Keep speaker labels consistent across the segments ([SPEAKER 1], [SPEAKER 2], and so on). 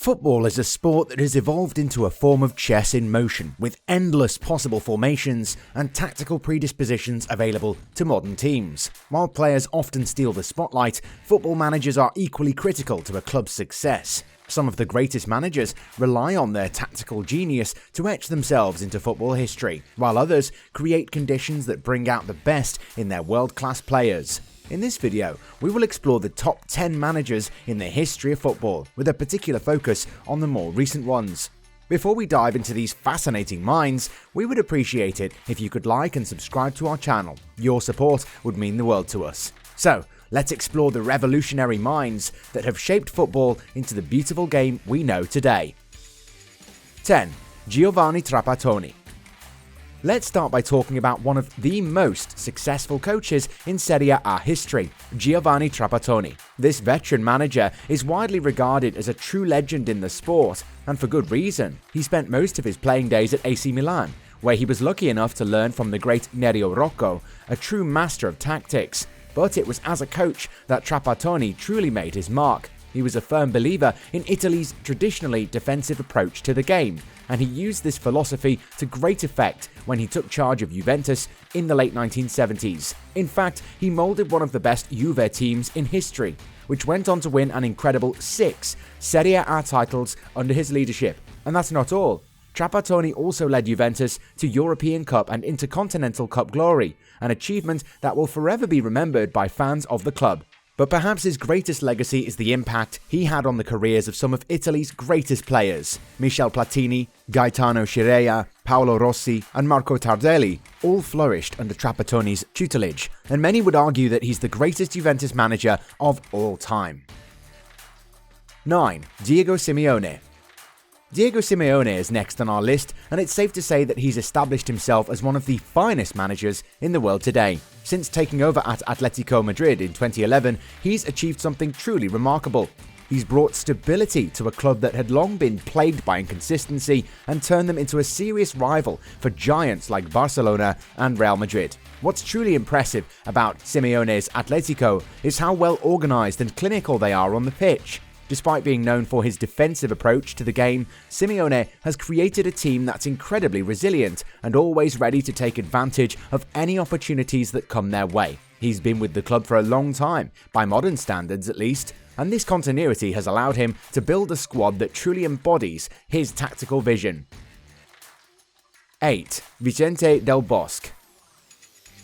[SPEAKER 1] Football is a sport that has evolved into a form of chess in motion, with endless possible formations and tactical predispositions available to modern teams. While players often steal the spotlight, football managers are equally critical to a club's success. Some of the greatest managers rely on their tactical genius to etch themselves into football history, while others create conditions that bring out the best in their world-class players. In this video, we will explore the top 10 managers in the history of football, with a particular focus on the more recent ones. Before we dive into these fascinating minds, we would appreciate it if you could like and subscribe to our channel. Your support would mean the world to us. So, let's explore the revolutionary minds that have shaped football into the beautiful game we know today. 10. Giovanni Trapattoni. Let's start by talking about one of the most successful coaches in Serie A history, Giovanni Trapattoni. This veteran manager is widely regarded as a true legend in the sport, and for good reason. He spent most of his playing days at AC Milan, where he was lucky enough to learn from the great Nerio Rocco, a true master of tactics. But it was as a coach that Trapattoni truly made his mark. He was a firm believer in Italy's traditionally defensive approach to the game, and he used this philosophy to great effect when he took charge of Juventus in the late 1970s. In fact, he molded one of the best Juve teams in history, which went on to win an incredible 6 Serie A titles under his leadership. And that's not all. Trapattoni also led Juventus to European Cup and Intercontinental Cup glory, an achievement that will forever be remembered by fans of the club. But perhaps his greatest legacy is the impact he had on the careers of some of Italy's greatest players. Michel Platini, Gaetano Scirea, Paolo Rossi, and Marco Tardelli all flourished under Trapattoni's tutelage, and many would argue that he's the greatest Juventus manager of all time. 9. Diego Simeone. Diego Simeone is next on our list, and it's safe to say that he's established himself as one of the finest managers in the world today. Since taking over at Atletico Madrid in 2011, he's achieved something truly remarkable. He's brought stability to a club that had long been plagued by inconsistency and turned them into a serious rival for giants like Barcelona and Real Madrid. What's truly impressive about Simeone's Atletico is how well organized and clinical they are on the pitch. Despite being known for his defensive approach to the game, Simeone has created a team that's incredibly resilient and always ready to take advantage of any opportunities that come their way. He's been with the club for a long time, by modern standards at least, and this continuity has allowed him to build a squad that truly embodies his tactical vision. 8. Vicente Del Bosque.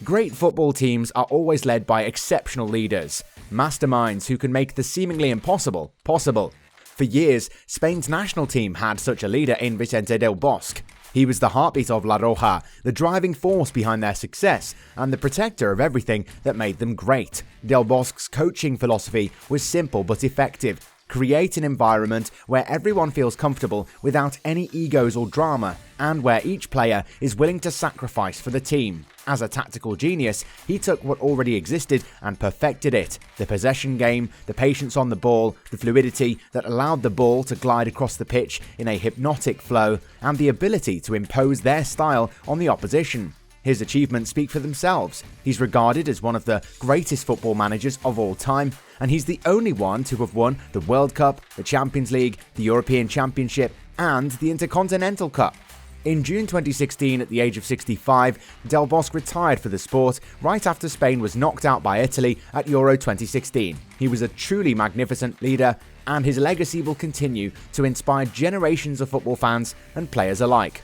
[SPEAKER 1] Great football teams are always led by exceptional leaders, masterminds who can make the seemingly impossible possible. For years, Spain's national team had such a leader in Vicente Del Bosque. He was the heartbeat of La Roja, the driving force behind their success, and the protector of everything that made them great. Del Bosque's coaching philosophy was simple but effective. Create an environment where everyone feels comfortable without any egos or drama, and where each player is willing to sacrifice for the team. As a tactical genius, he took what already existed and perfected it. The possession game, the patience on the ball, the fluidity that allowed the ball to glide across the pitch in a hypnotic flow, and the ability to impose their style on the opposition. His achievements speak for themselves. He's regarded as one of the greatest football managers of all time, and he's the only one to have won the World Cup, the Champions League, the European Championship, and the Intercontinental Cup. In June 2016, at the age of 65, Del Bosque retired for the sport right after Spain was knocked out by Italy at Euro 2016. He was a truly magnificent leader, and his legacy will continue to inspire generations of football fans and players alike.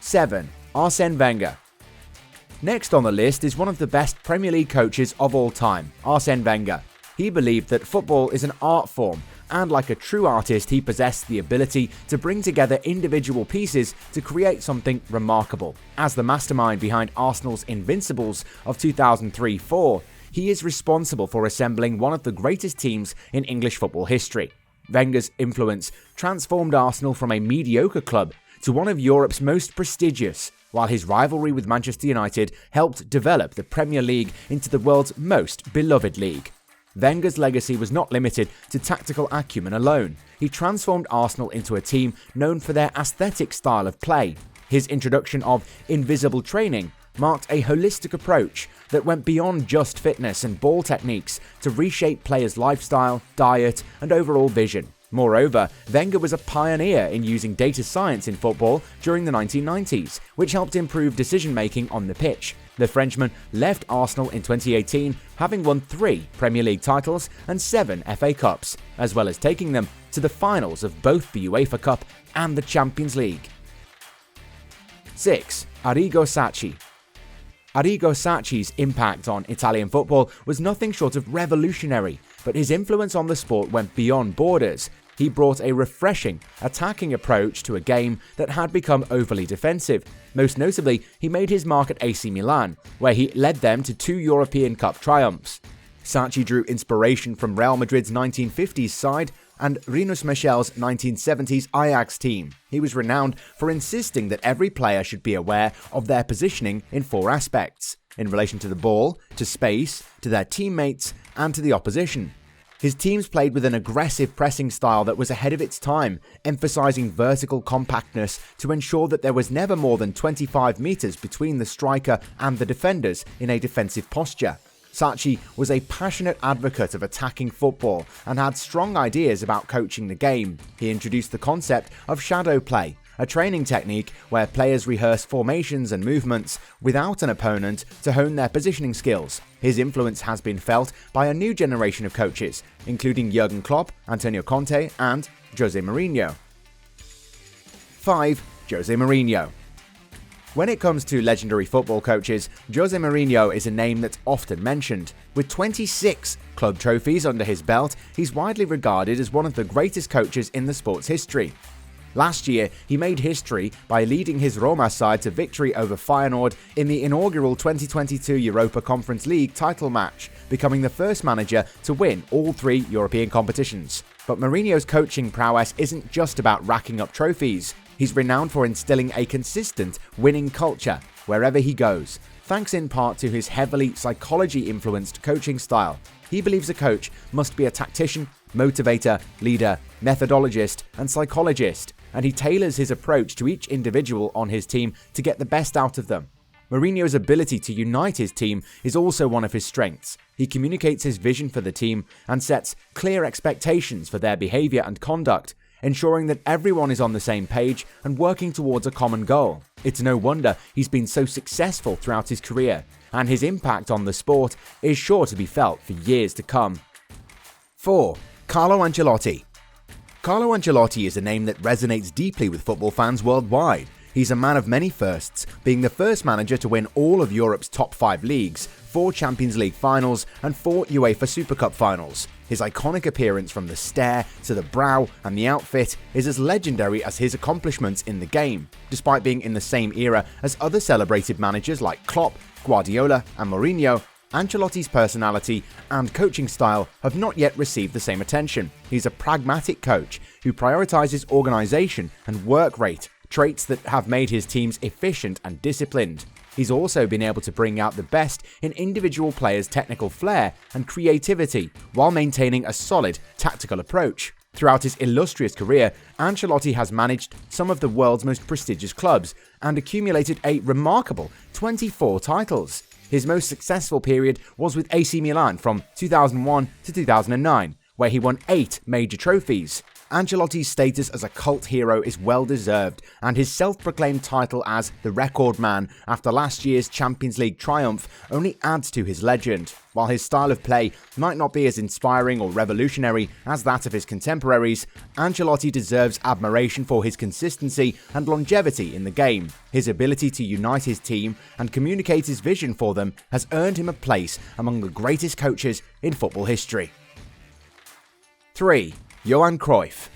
[SPEAKER 1] 7. Arsene Wenger. Next on the list is one of the best Premier League coaches of all time, Arsene Wenger. He believed that football is an art form, and like a true artist, he possessed the ability to bring together individual pieces to create something remarkable. As the mastermind behind Arsenal's Invincibles of 2003-04, he is responsible for assembling one of the greatest teams in English football history. Wenger's influence transformed Arsenal from a mediocre club to one of Europe's most prestigious, while his rivalry with Manchester United helped develop the Premier League into the world's most beloved league. Wenger's legacy was not limited to tactical acumen alone. He transformed Arsenal into a team known for their aesthetic style of play. His introduction of invisible training marked a holistic approach that went beyond just fitness and ball techniques to reshape players' lifestyle, diet, and overall vision. Moreover, Wenger was a pioneer in using data science in football during the 1990s, which helped improve decision-making on the pitch. The Frenchman left Arsenal in 2018, having won 3 Premier League titles and 7 FA Cups, as well as taking them to the finals of both the UEFA Cup and the Champions League. 6. Arrigo Sacchi. Arrigo Sacchi's impact on Italian football was nothing short of revolutionary, but his influence on the sport went beyond borders. He brought a refreshing, attacking approach to a game that had become overly defensive. Most notably, he made his mark at AC Milan, where he led them to 2 European Cup triumphs. Sacchi drew inspiration from Real Madrid's 1950s side and Rinus Michel's 1970s Ajax team. He was renowned for insisting that every player should be aware of their positioning in 4 aspects: in relation to the ball, to space, to their teammates, and to the opposition. His teams played with an aggressive pressing style that was ahead of its time, emphasizing vertical compactness to ensure that there was never more than 25 meters between the striker and the defenders in a defensive posture. Sacchi was a passionate advocate of attacking football and had strong ideas about coaching the game. He introduced the concept of shadow play, a training technique where players rehearse formations and movements without an opponent to hone their positioning skills. His influence has been felt by a new generation of coaches, including Jurgen Klopp, Antonio Conte, and Jose Mourinho. 5. Jose Mourinho. When it comes to legendary football coaches, Jose Mourinho is a name that's often mentioned. With 26 club trophies under his belt, he's widely regarded as one of the greatest coaches in the sport's history. Last year, he made history by leading his Roma side to victory over Feyenoord in the inaugural 2022 Europa Conference League title match, becoming the first manager to win all 3 European competitions. But Mourinho's coaching prowess isn't just about racking up trophies. He's renowned for instilling a consistent, winning culture wherever he goes, thanks in part to his heavily psychology-influenced coaching style. He believes a coach must be a tactician, motivator, leader, methodologist, and psychologist, and he tailors his approach to each individual on his team to get the best out of them. Mourinho's ability to unite his team is also one of his strengths. He communicates his vision for the team and sets clear expectations for their behavior and conduct, ensuring that everyone is on the same page and working towards a common goal. It's no wonder he's been so successful throughout his career, and his impact on the sport is sure to be felt for years to come. 4. Carlo Ancelotti. Carlo Ancelotti is a name that resonates deeply with football fans worldwide. He's a man of many firsts, being the first manager to win all of Europe's top 5 leagues, 4 Champions League finals, and 4 UEFA Super Cup finals. His iconic appearance from the stare to the brow and the outfit is as legendary as his accomplishments in the game. Despite being in the same era as other celebrated managers like Klopp, Guardiola, and Mourinho, Ancelotti's personality and coaching style have not yet received the same attention. He's a pragmatic coach who prioritizes organization and work rate, traits that have made his teams efficient and disciplined. He's also been able to bring out the best in individual players' technical flair and creativity while maintaining a solid tactical approach. Throughout his illustrious career, Ancelotti has managed some of the world's most prestigious clubs and accumulated a remarkable 24 titles. His most successful period was with AC Milan from 2001 to 2009, where he won 8 major trophies. Ancelotti's status as a cult hero is well deserved, and his self-proclaimed title as the record man after last year's Champions League triumph only adds to his legend. While his style of play might not be as inspiring or revolutionary as that of his contemporaries, Ancelotti deserves admiration for his consistency and longevity in the game. His ability to unite his team and communicate his vision for them has earned him a place among the greatest coaches in football history. 3. Johan Cruyff.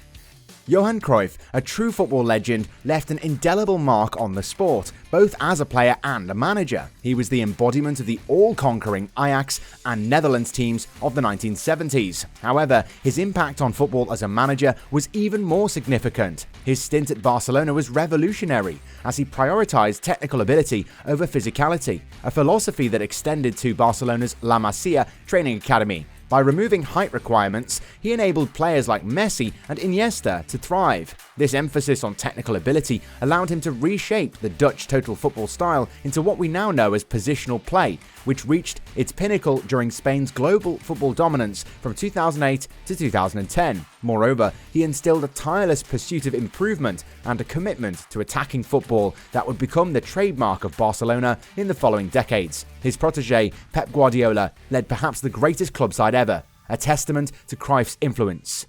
[SPEAKER 1] Johan Cruyff, a true football legend, left an indelible mark on the sport, both as a player and a manager. He was the embodiment of the all-conquering Ajax and Netherlands teams of the 1970s. However, his impact on football as a manager was even more significant. His stint at Barcelona was revolutionary, as he prioritized technical ability over physicality, a philosophy that extended to Barcelona's La Masia training academy. By removing height requirements, he enabled players like Messi and Iniesta to thrive. This emphasis on technical ability allowed him to reshape the Dutch total football style into what we now know as positional play, which reached its pinnacle during Spain's global football dominance from 2008 to 2010. Moreover, he instilled a tireless pursuit of improvement and a commitment to attacking football that would become the trademark of Barcelona in the following decades. His protege, Pep Guardiola, led perhaps the greatest club side ever, a testament to Cruyff's influence.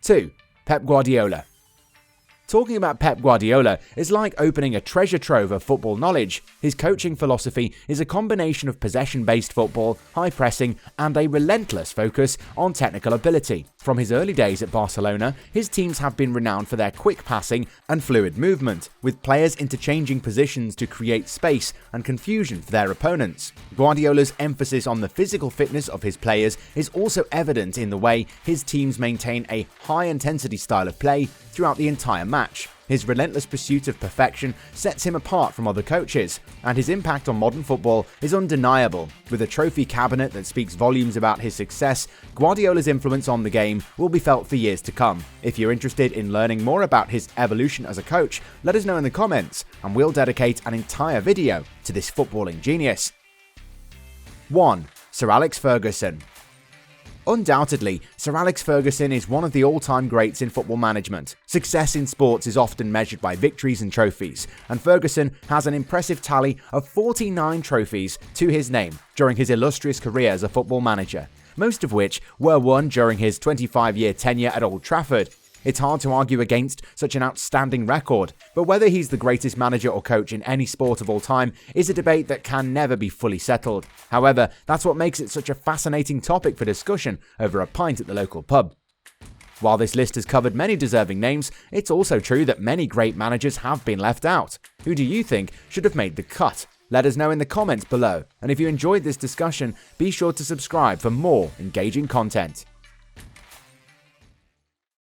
[SPEAKER 1] 2. Pep Guardiola. Talking about Pep Guardiola is like opening a treasure trove of football knowledge. His coaching philosophy is a combination of possession-based football, high pressing, and a relentless focus on technical ability. From his early days at Barcelona, his teams have been renowned for their quick passing and fluid movement, with players interchanging positions to create space and confusion for their opponents. Guardiola's emphasis on the physical fitness of his players is also evident in the way his teams maintain a high-intensity style of play throughout the entire match. His relentless pursuit of perfection sets him apart from other coaches, and his impact on modern football is undeniable. With a trophy cabinet that speaks volumes about his success, Guardiola's influence on the game will be felt for years to come. If you're interested in learning more about his evolution as a coach, let us know in the comments, and we'll dedicate an entire video to this footballing genius. 1. Sir Alex Ferguson. Undoubtedly, Sir Alex Ferguson is one of the all-time greats in football management. Success in sports is often measured by victories and trophies, and Ferguson has an impressive tally of 49 trophies to his name during his illustrious career as a football manager, most of which were won during his 25-year tenure at Old Trafford. It's hard to argue against such an outstanding record, but whether he's the greatest manager or coach in any sport of all time is a debate that can never be fully settled. However, that's what makes it such a fascinating topic for discussion over a pint at the local pub. While this list has covered many deserving names, it's also true that many great managers have been left out. Who do you think should have made the cut? Let us know in the comments below, and if you enjoyed this discussion, be sure to subscribe for more engaging content.